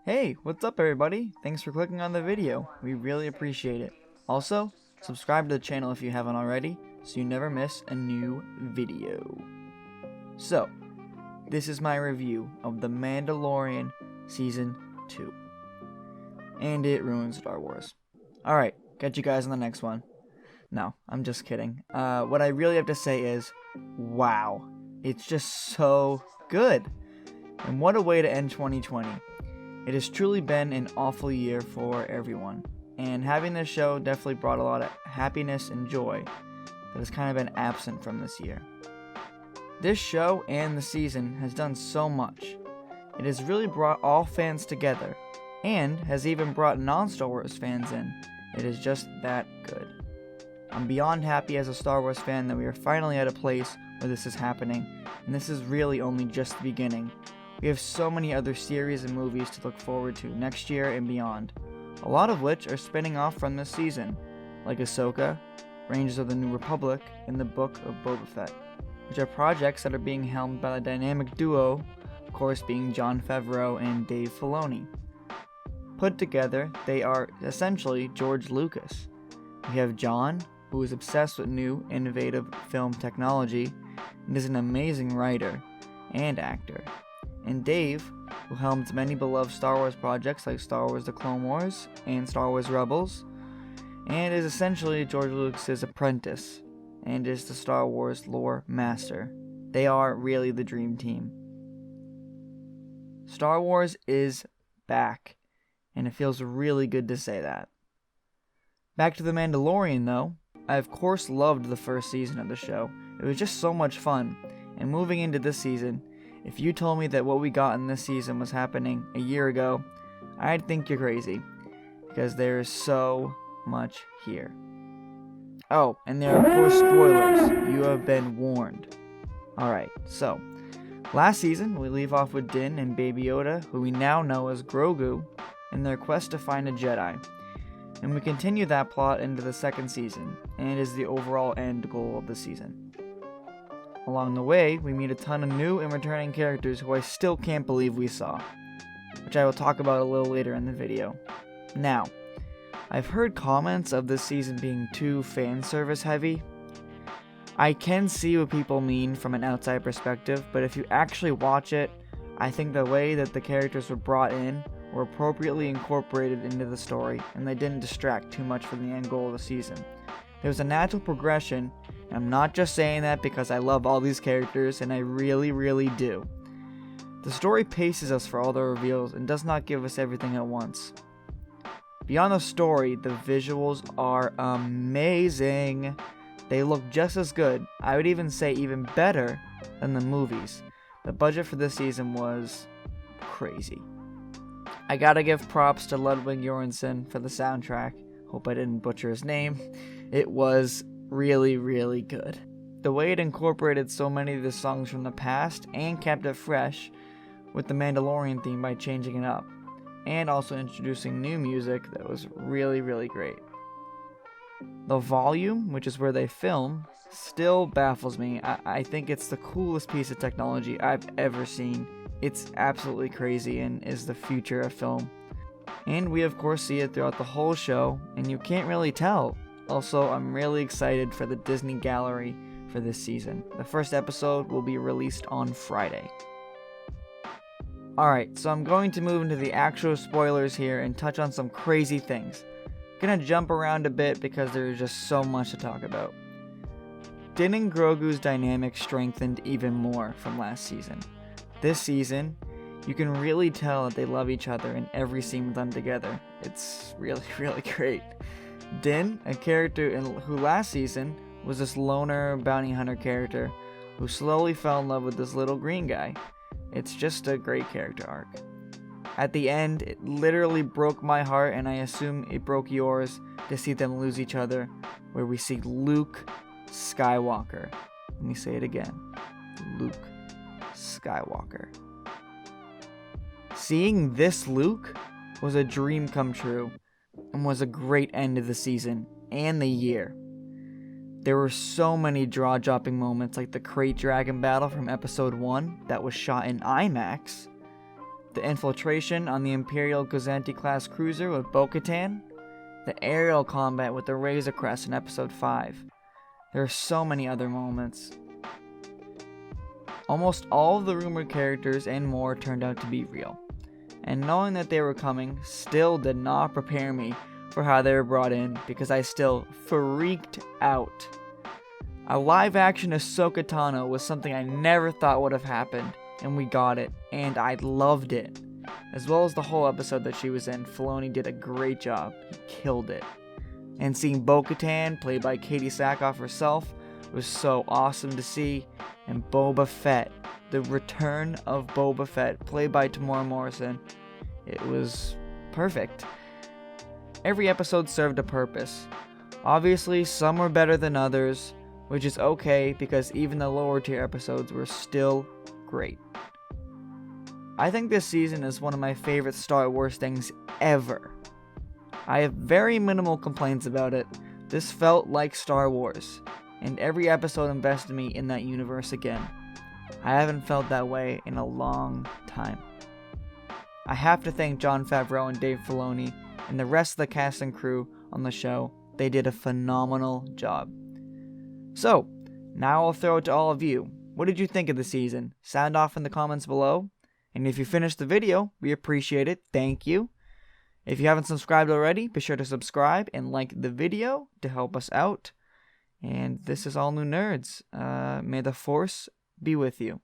Hey, what's up everybody? Thanks for clicking on the video. We really appreciate it. Also, subscribe to the channel if you haven't already, so you never miss a new video. So, this is my review of The Mandalorian Season 2. And it ruins Star Wars. Alright, catch you guys on the next one. No, I'm just kidding. What I really have to say is, wow. It's just so good. And what a way to end 2020. It has truly been an awful year for everyone, and having this show definitely brought a lot of happiness and joy that has kind of been absent from this year. This show and the season has done so much. It has really brought all fans together, and has even brought non-Star Wars fans in. It is just that good. I'm beyond happy as a Star Wars fan that we are finally at a place where this is happening, and this is really only just the beginning. We have so many other series and movies to look forward to next year and beyond, a lot of which are spinning off from this season, like Ahsoka, Rangers of the New Republic, and the Book of Boba Fett, which are projects that are being helmed by the dynamic duo, of course being Jon Favreau and Dave Filoni. Put together, they are essentially George Lucas. We have Jon, who is obsessed with new, innovative film technology, and is an amazing writer and actor. And Dave, who helmed many beloved Star Wars projects like Star Wars The Clone Wars and Star Wars Rebels, and is essentially George Lucas's apprentice, and is the Star Wars lore master. They are really the dream team. Star Wars is back, and it feels really good to say that. Back to The Mandalorian though, I of course loved the first season of the show. It was just so much fun, and moving into this season, if you told me that what we got in this season was happening a year ago, I'd think you're crazy, because there is so much here. Oh, and there are of course spoilers. You have been warned. Alright, so, last season we leave off with Din and Baby Yoda, who we now know as Grogu, in their quest to find a Jedi. And we continue that plot into the second season, and it is the overall end goal of the season. Along the way, we meet a ton of new and returning characters who I still can't believe we saw, which I will talk about a little later in the video. Now, I've heard comments of this season being too fan service heavy. I can see what people mean from an outside perspective, but if you actually watch it, I think the way that the characters were brought in were appropriately incorporated into the story, and they didn't distract too much from the end goal of the season. There was a natural progression, and I'm not just saying that because I love all these characters, and I really, really do. The story paces us for all the reveals and does not give us everything at once. Beyond the story, the visuals are amazing. They look just as good, I would even say even better, than the movies. The budget for this season was crazy. I gotta give props to Ludwig Göransson for the soundtrack. Hope I didn't butcher his name. It was really, really good. The way it incorporated so many of the songs from the past and kept it fresh with the Mandalorian theme by changing it up, and also introducing new music that was really, really great. The volume, which is where they film, still baffles me. I think it's the coolest piece of technology I've ever seen. It's absolutely crazy and is the future of film. And we of course see it throughout the whole show, and you can't really tell. Also, I'm really excited for the Disney Gallery for this season. The first episode will be released on Friday. Alright, so I'm going to move into the actual spoilers here and touch on some crazy things. Gonna jump around a bit because there's just so much to talk about. Din and Grogu's dynamic strengthened even more from last season. This season, you can really tell that they love each other in every scene with them together. It's really, really great. Din, a character who last season was this loner bounty hunter character who slowly fell in love with this little green guy. It's just a great character arc. At the end, it literally broke my heart, and I assume it broke yours, to see them lose each other, where we see Luke Skywalker. Let me say it again. Luke Skywalker. Seeing this Luke was a dream come true, and was a great end of the season and the year. There were so many jaw-dropping moments like the Crate Dragon battle from episode 1 that was shot in IMAX, the infiltration on the Imperial Gozanti-class cruiser with Bo-Katan, the aerial combat with the Razor Crest in Episode 5. There are so many other moments. Almost all of the rumored characters and more turned out to be real, and knowing that they were coming still did not prepare me for how they were brought in, because I still freaked out. A live-action Ahsoka Tano was something I never thought would have happened, and we got it, and I loved it. As well as the whole episode that she was in, Filoni did a great job. He killed it. And seeing Bo-Katan, played by Katie Sackhoff herself, was so awesome to see. And Boba Fett, the return of Boba Fett, played by Tamora Morrison, it was perfect. Every episode served a purpose. Obviously, some were better than others, which is okay because even the lower tier episodes were still great. I think this season is one of my favorite Star Wars things ever. I have very minimal complaints about it. This felt like Star Wars, and every episode invested me in that universe again. I haven't felt that way in a long time. I have to thank Jon Favreau and Dave Filoni and the rest of the cast and crew on the show. They did a phenomenal job. So, now I'll throw it to all of you. What did you think of the season? Sound off in the comments below. And if you finished the video, we appreciate it. Thank you. If you haven't subscribed already, be sure to subscribe and like the video to help us out. And this is All New Nerds. May the Force be with you.